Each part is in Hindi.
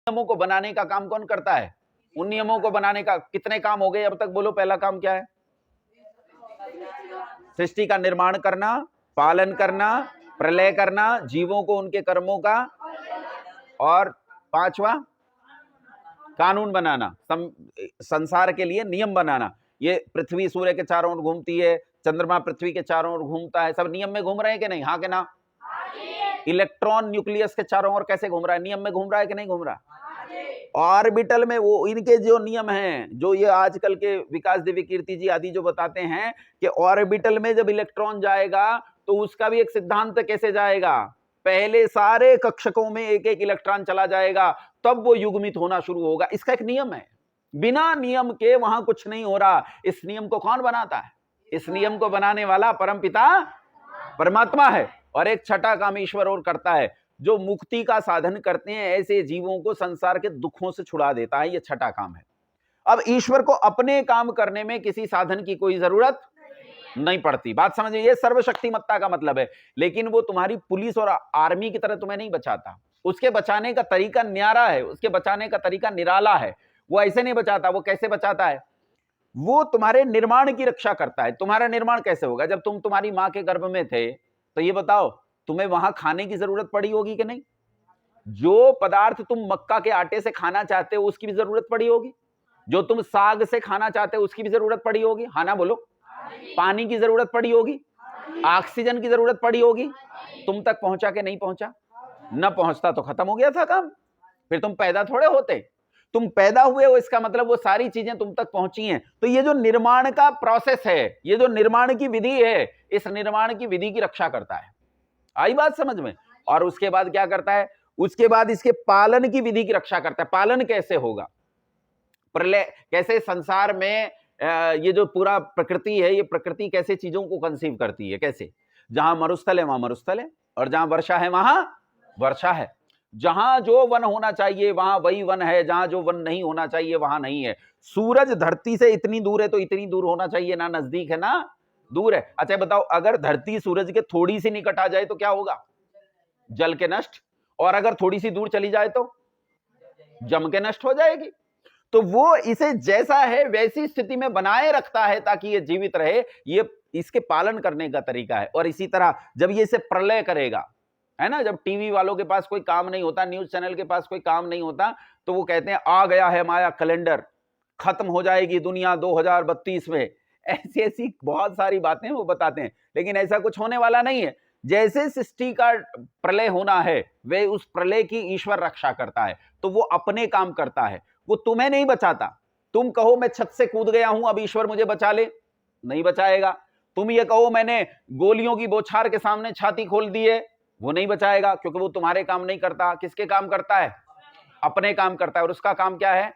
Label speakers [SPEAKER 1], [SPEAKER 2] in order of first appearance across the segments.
[SPEAKER 1] नियमों को बनाने का काम कौन करता है? उन नियमों को बनाने का कितने काम हो गए अब तक? बोलो, पहला काम क्या है? सृष्टि का निर्माण करना, पालन करना, प्रलय करना, जीवों को उनके कर्मों का, और पांचवा कानून बनाना, संसार के लिए नियम बनाना। ये पृथ्वी सूर्य के चारों ओर घूमती है, चंद्रमा पृथ्वी के चारों ओर घूमता है, सब नियम में घूम रहे हैं कि नहीं? हाँ के ना? इलेक्ट्रॉन न्यूक्लियस के चारों ओर कैसे घूम रहा है? नियम में घूम रहा है कि नहीं घूम रहा? ऑर्बिटल में वो इनके जो नियम हैं, जो ये आजकल के विकास दिव्य कीर्ति जी आदि जो बताते हैं कि ऑर्बिटल में जब इलेक्ट्रॉन जाएगा तो उसका भी एक सिद्धांत कैसे जाएगा? पहले सारे कक्षकों में एक एक इलेक्ट्रॉन चला जाएगा, तब वो युग्मित होना शुरू होगा। इसका एक नियम है, बिना नियम के वहां कुछ नहीं हो रहा। इस नियम को कौन बनाता है? इस नियम को बनाने वाला परमपिता परमात्मा है। और एक छठा काम ईश्वर और करता है, जो मुक्ति का साधन करते हैं ऐसे जीवों को संसार के दुखों से छुड़ा देता है। ये छठा काम है। अब ईश्वर को अपने काम करने में किसी साधन की कोई जरूरत नहीं पड़ती। बात समझिए, ये सर्वशक्तिमत्ता का मतलब है। लेकिन वो तुम्हारी पुलिस और आर्मी की तरह तुम्हें नहीं बचाता। उसके बचाने का तरीका न्यारा है, उसके बचाने का तरीका निराला है। वो ऐसे नहीं बचाता। वो कैसे बचाता है? वो तुम्हारे निर्माण की रक्षा करता है। तुम्हारा निर्माण कैसे होगा? जब तुम तुम्हारी मां के गर्भ में थे, तो ये बताओ, तुम्हें वहां खाने की जरूरत पड़ी होगी कि नहीं? जो पदार्थ तुम मक्का के आटे से खाना चाहते हो उसकी भी जरूरत पड़ी होगी। जो तुम साग से खाना चाहते हो उसकी भी जरूरत पड़ी होगी। हाँ ना? बोलो। पानी की जरूरत पड़ी होगी, ऑक्सीजन की जरूरत पड़ी होगी। तुम तक पहुंचा के नहीं पहुंचा? न पहुंचता तो खत्म हो गया था काम। फिर तुम पैदा थोड़े होते। तुम पैदा हुए हो, इसका मतलब वो सारी चीजें तुम तक पहुंची हैं। तो ये जो निर्माण का प्रोसेस है, ये जो निर्माण की विधि है, इस निर्माण की विधि की रक्षा करता है। आई बात समझ में? और उसके बाद क्या करता है? उसके बाद इसके पालन की विधि की रक्षा करता है। पालन कैसे होगा? प्रलय कैसे संसार में, ये जो पूरा प्रकृति है, ये प्रकृति कैसे चीजों को कंसीव करती है? कैसे? जहां मरुस्थल है वहां मरुस्थल है, और जहां वर्षा है वहां वर्षा है। जहां जो वन होना चाहिए वहां वही वन है, जहां जो वन नहीं होना चाहिए वहां नहीं है। सूरज धरती से इतनी दूर है तो इतनी दूर होना चाहिए, ना नजदीक है ना दूर है। अच्छा बताओ, अगर धरती सूरज के थोड़ी सी निकट आ जाए तो क्या होगा? जल के नष्ट। और अगर थोड़ी सी दूर चली जाए तो जम के नष्ट हो जाएगी। तो वो इसे जैसा है वैसी स्थिति में बनाए रखता है ताकि ये जीवित रहे। ये इसके पालन करने का तरीका है। और इसी तरह जब ये इसे प्रलय करेगा, है ना, जब टीवी वालों के पास कोई काम नहीं होता, न्यूज चैनल के पास कोई काम नहीं होता, तो वो कहते हैं आ गया है माया कैलेंडर, खत्म हो जाएगी दुनिया 2032 में। ऐसी ऐसी बहुत सारी बातें वो बताते हैं, लेकिन ऐसा कुछ होने वाला नहीं है। जैसे सृष्टि का प्रलय होना है, वे उस प्रलय की ईश्वर रक्षा करता है। तो वो अपने काम करता है, वो तुम्हें नहीं बचाता। तुम कहो मैं छत से कूद गया हूं, अब ईश्वर मुझे बचा ले, नहीं बचाएगा। तुम ये कहो मैंने गोलियों की बौछार के सामने छाती खोल दी है, वो नहीं बचाएगा, क्योंकि वो तुम्हारे काम नहीं करता। किसके काम करता है? अपने काम करता है। और उसका काम क्या है?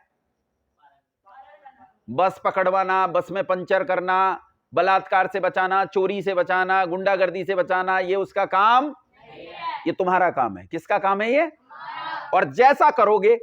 [SPEAKER 1] बस पकड़वाना, बस में पंचर करना, बलात्कार से बचाना, चोरी से बचाना, गुंडागर्दी से बचाना, ये उसका काम, ये तुम्हारा काम है। किसका काम है ये? और जैसा करोगे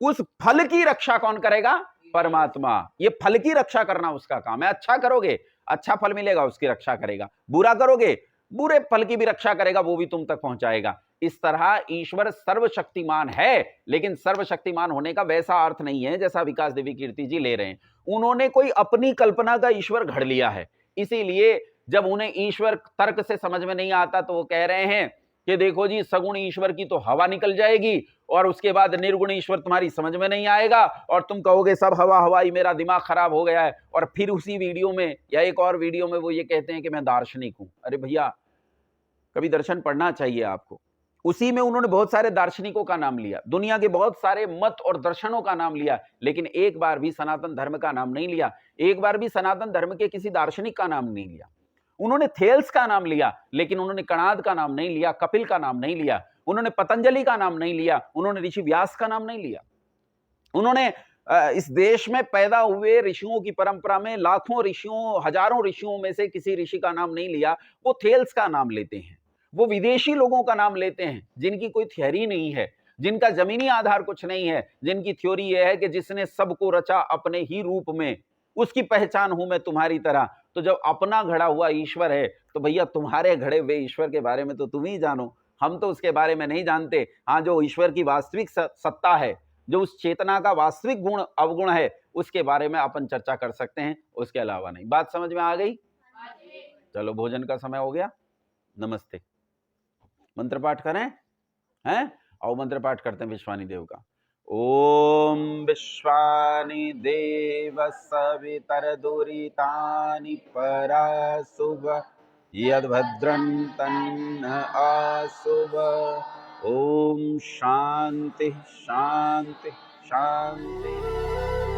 [SPEAKER 1] उस फल की रक्षा कौन करेगा? परमात्मा। ये फल की रक्षा करना उसका काम है। अच्छा करोगे अच्छा फल मिलेगा, उसकी रक्षा करेगा। बुरा करोगे बुरे फल की भी रक्षा करेगा, वो भी तुम तक पहुंचाएगा। इस तरह ईश्वर सर्वशक्तिमान है, लेकिन सर्वशक्तिमान होने का वैसा अर्थ नहीं है जैसा विकास दिव्य कीर्ति जी ले रहे हैं। उन्होंने कोई अपनी कल्पना का ईश्वर घड़ लिया है। इसीलिए जब उन्हें ईश्वर तर्क से समझ में नहीं आता तो वो कह रहे हैं कि देखो जी, सगुण ईश्वर की तो हवा निकल जाएगी, और उसके बाद निर्गुण ईश्वर तुम्हारी समझ में नहीं आएगा, और तुम कहोगे सब हवा हवाई, मेरा दिमाग खराब हो गया है। और फिर उसी वीडियो में या एक और वीडियो में वो ये कहते हैं कि मैं दार्शनिक हूं। अरे भैया, कभी दर्शन पढ़ना चाहिए आपको। उसी में उन्होंने बहुत सारे दार्शनिकों का नाम लिया, दुनिया के बहुत सारे मत और दर्शनों का नाम लिया, लेकिन एक बार भी सनातन धर्म का नाम नहीं लिया। एक बार भी सनातन धर्म के किसी दार्शनिक का नाम नहीं लिया। उन्होंने थेल्स का नाम लिया, लेकिन उन्होंने कणाद का नाम नहीं लिया, कपिल का नाम नहीं लिया, उन्होंने पतंजलि का नाम नहीं लिया, उन्होंने ऋषि व्यास का नाम नहीं लिया। उन्होंने इस देश में पैदा हुए ऋषियों की परंपरा में लाखों ऋषियों, हजारों ऋषियों में से किसी ऋषि का नाम नहीं लिया। वो थेल्स का नाम लेते हैं, वो विदेशी लोगों का नाम लेते हैं जिनकी कोई थ्योरी नहीं है, जिनका जमीनी आधार कुछ नहीं है, जिनकी थ्योरी यह है कि जिसने सबको रचा अपने ही रूप में, उसकी पहचान हूं मैं तुम्हारी तरह। तो जब अपना घड़ा हुआ ईश्वर है, तो भैया तुम्हारे घड़े हुए ईश्वर के बारे में तो तुम ही जानो, हम तो उसके बारे में नहीं जानते। हाँ, जो ईश्वर की वास्तविक सत्ता है जो उस चेतना का वास्तविक गुण अवगुण है उसके बारे में अपन चर्चा कर सकते हैं, उसके अलावा नहीं। बात समझ में आ गई? चलो भोजन का समय हो गया। नमस्ते। मंत्र पाठ करें हैं? और मंत्र पाठ करते हैं विश्वानी देव का। ओम विश्वानि देव सवितरदुरितानि परासुभ यद्भद्रं तन्न आसुभ। ओम शांति शांति शांति।